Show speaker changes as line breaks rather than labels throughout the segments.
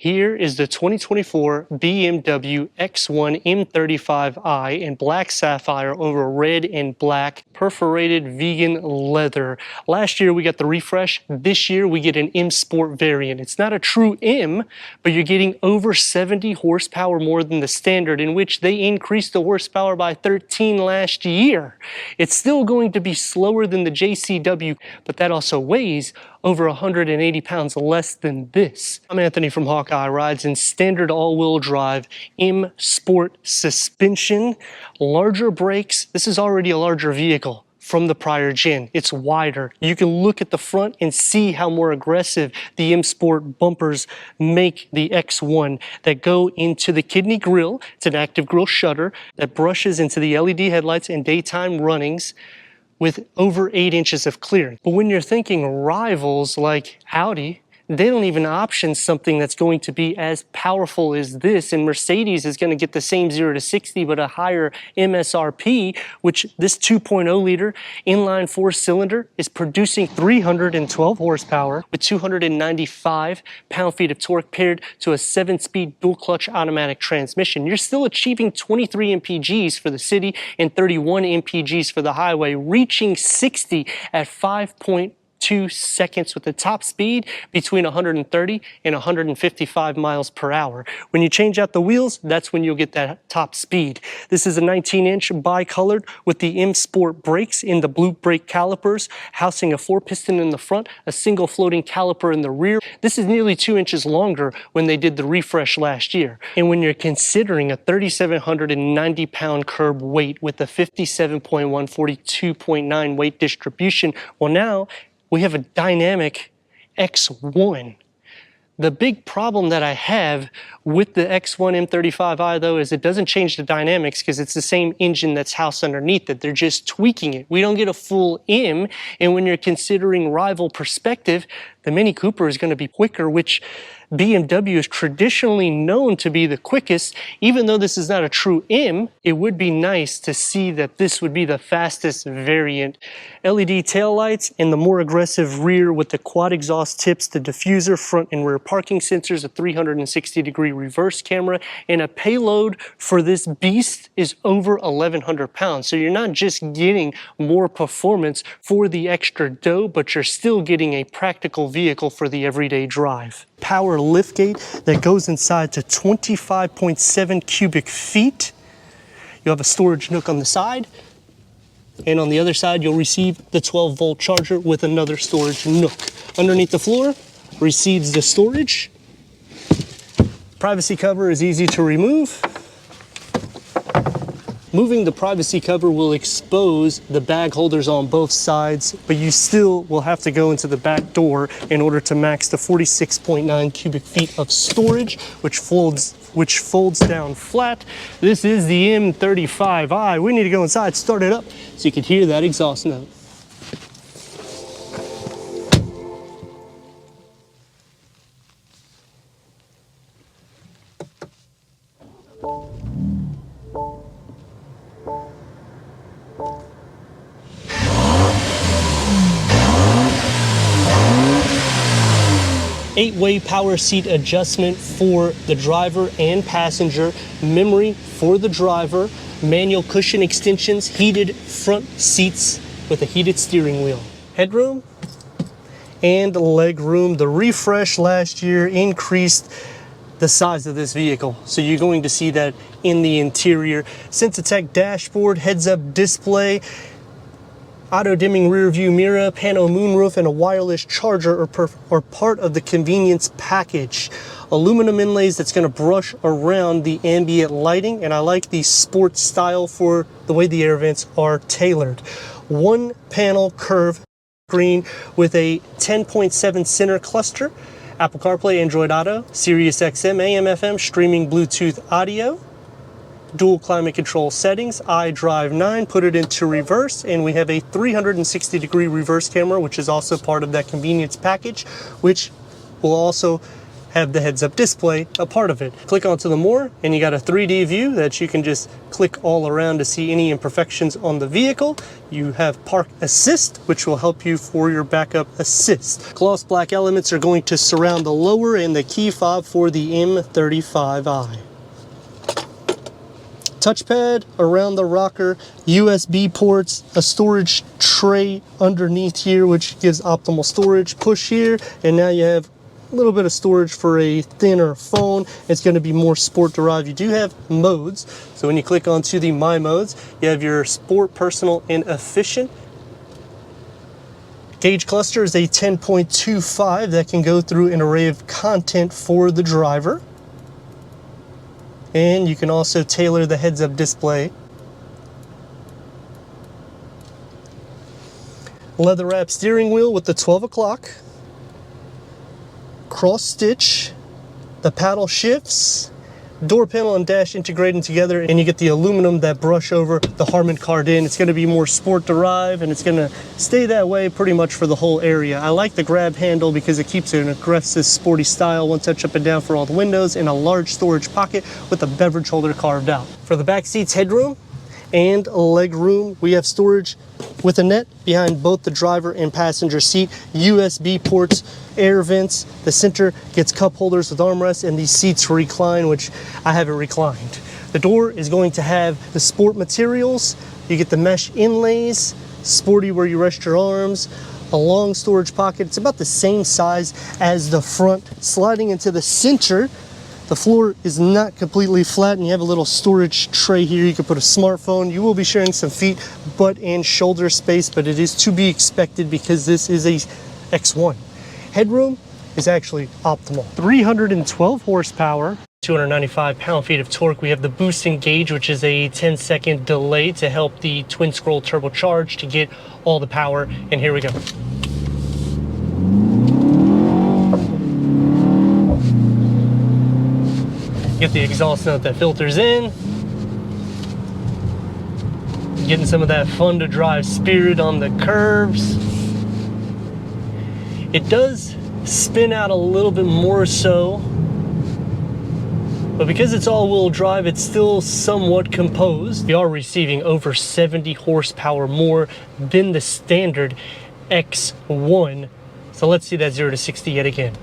Here is the 2024 BMW X1 M35i in black sapphire over red and black perforated vegan leather. Last year we got the refresh. This year we get an M Sport variant. It's not a true M, but you're getting over 70 horsepower more than the standard, in which they increased the horsepower by 13 last year. It's still going to be slower than the JCW, but that also weighs over 180 pounds less than this. I'm Anthony from Hawkeye Rides in standard all-wheel drive M Sport suspension, larger brakes. This is already a larger vehicle from the prior gen. It's wider. You can look at the front and see how more aggressive the M Sport bumpers make the X1 that go into the kidney grille. It's an active grille shutter that brushes into the LED headlights and daytime runnings with over 8 inches of clearance. But when you're thinking rivals like Audi, they don't even option something that's going to be as powerful as this, and Mercedes is going to get the same 0 to 60 but a higher MSRP, which this 2.0 liter inline 4-cylinder is producing 312 horsepower with 295 pound-feet of torque paired to a 7-speed dual-clutch automatic transmission. You're still achieving 23 mpgs for the city and 31 mpgs for the highway, reaching 60 at 5.2 seconds with the top speed between 130 and 155 miles per hour. When you change out the wheels, that's when you'll get that top speed. This is a 19-inch bi-colored with the M Sport brakes in the blue brake calipers, housing a 4-piston in the front, a single floating caliper in the rear. This is nearly 2 inches longer when they did the refresh last year. And when you're considering a 3,790 pound curb weight with a 57.1, 42.9 weight distribution, well, now we have a dynamic X1. The big problem that I have with the X1 M35i though is it doesn't change the dynamics because it's the same engine that's housed underneath it. They're just tweaking it. We don't get a full M, and when you're considering rival perspective, the Mini Cooper is going to be quicker, which BMW is traditionally known to be the quickest. Even though this is not a true M, it would be nice to see that this would be the fastest variant. LED taillights and the more aggressive rear with the quad exhaust tips, the diffuser, front and rear parking sensors, a 360-degree reverse camera, and a payload for this beast is over 1,100 pounds. So you're not just getting more performance for the extra dough, but you're still getting a practical vehicle for the everyday drive. Power liftgate that goes inside to 25.7 cubic feet. You have a storage nook on the side, and on the other side you'll receive the 12-volt charger with another storage nook. Underneath the floor receives the storage. Privacy cover is easy to remove. Moving the privacy cover will expose the bag holders on both sides, but you still will have to go into the back door in order to max the 46.9 cubic feet of storage, which folds down flat. This is the M35i. We need to go inside, start it up, so you can hear that exhaust note. Eight-way power seat adjustment for the driver and passenger, memory for the driver, manual cushion extensions, heated front seats with a heated steering wheel. Headroom and leg room. The refresh last year increased the size of this vehicle, so you're going to see that in the interior. Sensitech dashboard, heads-up display, auto-dimming rear view mirror, pano moonroof, and a wireless charger are part of the convenience package. Aluminum inlays that's going to brush around the ambient lighting, and I like the sports style for the way the air vents are tailored. One panel curve screen with a 10.7 center cluster, Apple CarPlay, Android Auto, Sirius XM, AM, FM, streaming Bluetooth audio, dual climate control settings, iDrive 9, put it into reverse, and we have a 360-degree reverse camera, which is also part of that convenience package, which will also have the heads-up display a part of it. Click onto the more, and you got a 3D view that you can just click all around to see any imperfections on the vehicle. You have park assist, which will help you for your backup assist. Gloss black elements are going to surround the lower and the key fob for the M35i. Touchpad around the rocker, USB ports, a storage tray underneath here which gives optimal storage. Push here, and now you have a little bit of storage for a thinner phone. It's going to be more sport derived. You do have modes, so when you click onto the My Modes, you have your sport, personal, and efficient. Gauge cluster is a 10.25 that can go through an array of content for the driver. And you can also tailor the heads-up display. Leather wrap steering wheel with the 12 o'clock. Cross stitch. The paddle shifts. Door panel and dash integrating together, and you get the aluminum that brush over the Harman Kardon. It's going to be more sport derived, and it's going to stay that way pretty much for the whole area. I like the grab handle because it keeps it an aggressive sporty style, one touch up and down for all the windows, and a large storage pocket with a beverage holder carved out. For the back seats headroom and leg room, we have storage with a net behind both the driver and passenger seat, USB ports, air vents. The center gets cup holders with armrests, and these seats recline, which I have it reclined. The door is going to have the sport materials. You get the mesh inlays, sporty where you rest your arms, a long storage pocket. It's about the same size as the front. Sliding into the center, the floor is not completely flat, and you have a little storage tray here. You can put a smartphone. You will be sharing some feet, butt, and shoulder space, but it is to be expected because this is a X1. Headroom is actually optimal. 312 horsepower, 295 pound-feet of torque. We have the boost engage, which is a 10-second delay to help the twin-scroll turbocharged to get all the power. And here we go. Get the exhaust note that filters in. Getting some of that fun to drive spirit on the curves. It does spin out a little bit more so, but because it's all-wheel drive, it's still somewhat composed. We are receiving over 70 horsepower more than the standard X1. So let's see that 0 to 60 yet again.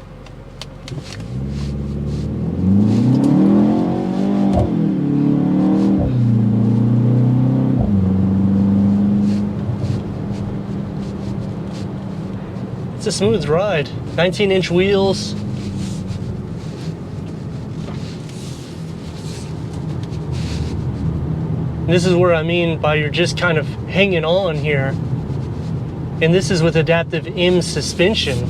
It's a smooth ride. 19-inch wheels. This is where I mean by you're just kind of hanging on here. And this is with adaptive M suspension.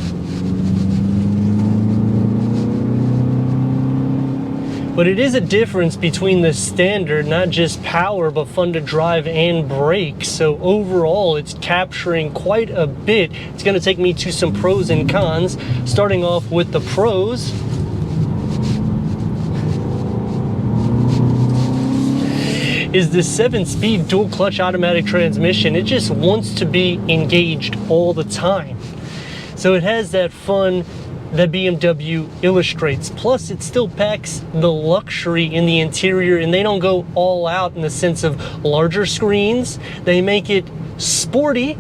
But it is a difference between the standard, not just power, but fun to drive and brake. So overall, it's capturing quite a bit. It's going to take me to some pros and cons, starting off with the pros. Is the 7-speed dual clutch automatic transmission. It just wants to be engaged all the time. So it has that fun that BMW illustrates. Plus, it still packs the luxury in the interior, and they don't go all out in the sense of larger screens. They make it sporty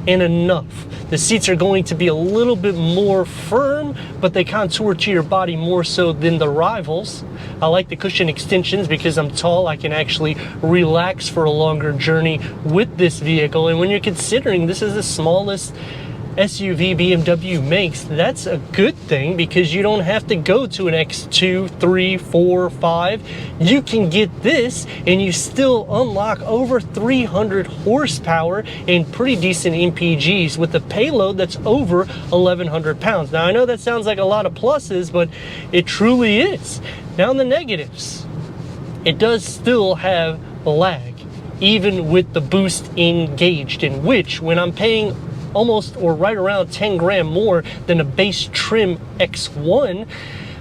and enough. The seats are going to be a little bit more firm, but they contour to your body more so than the rivals. I like the cushion extensions because I'm tall. I can actually relax for a longer journey with this vehicle. And when you're considering this is the smallest SUV BMW makes, that's a good thing because you don't have to go to an X2, 3, 4, 5. You can get this and you still unlock over 300 horsepower and pretty decent MPGs with a payload that's over 1,100 pounds. Now, I know that sounds like a lot of pluses, but it truly is. Now, in the negatives, it does still have lag, even with the boost engaged, in which, when I'm paying almost or right around 10 grand more than a base trim X1,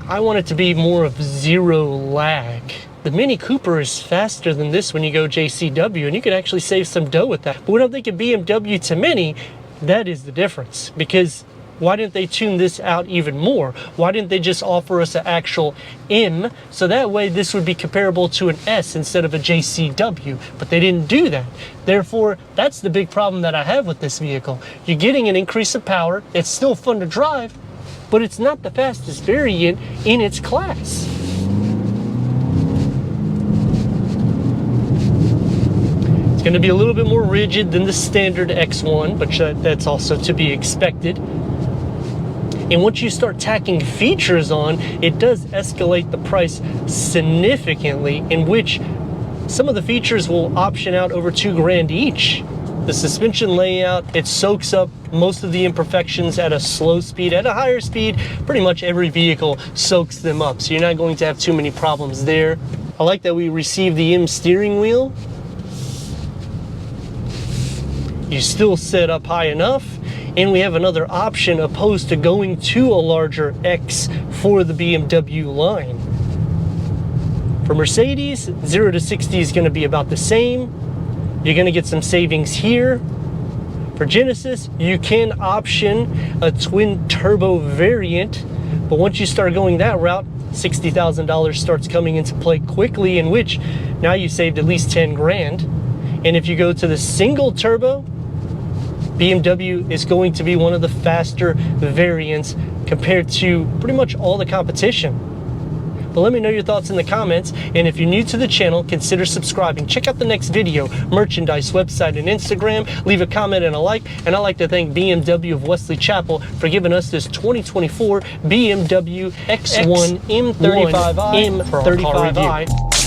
I want it to be more of zero lag. The Mini Cooper is faster than this when you go JCW, and you can actually save some dough with that. But when I'm thinking BMW to Mini, that is the difference, because Why didn't they tune this out even more? Why didn't they just offer us an actual M, so that way this would be comparable to an S instead of a JCW? But they didn't do that. Therefore, that's the big problem that I have with this vehicle. You're getting an increase of power, it's still fun to drive, but it's not the fastest variant in its class. It's going to be a little bit more rigid than the standard X1, but that's also to be expected. And once you start tacking features on, it does escalate the price significantly, in which some of the features will option out over $2,000 each. The suspension layout, it soaks up most of the imperfections at a slow speed. At a higher speed, pretty much every vehicle soaks them up, so you're not going to have too many problems there. I like that we received the M steering wheel. You still set up high enough, and we have another option opposed to going to a larger X for the BMW line. For Mercedes, 0 to 60 is going to be about the same. You're going to get some savings here. For Genesis, you can option a twin turbo variant, but once you start going that route, $60,000 starts coming into play quickly, in which now you saved at least 10 grand. And if you go to the single turbo, BMW is going to be one of the faster variants compared to pretty much all the competition. But let me know your thoughts in the comments, and if you're new to the channel, consider subscribing. Check out the next video, merchandise, website, and Instagram. Leave a comment and a like, and I'd like to thank BMW of Wesley Chapel for giving us this 2024 BMW X1 M35i for our car review.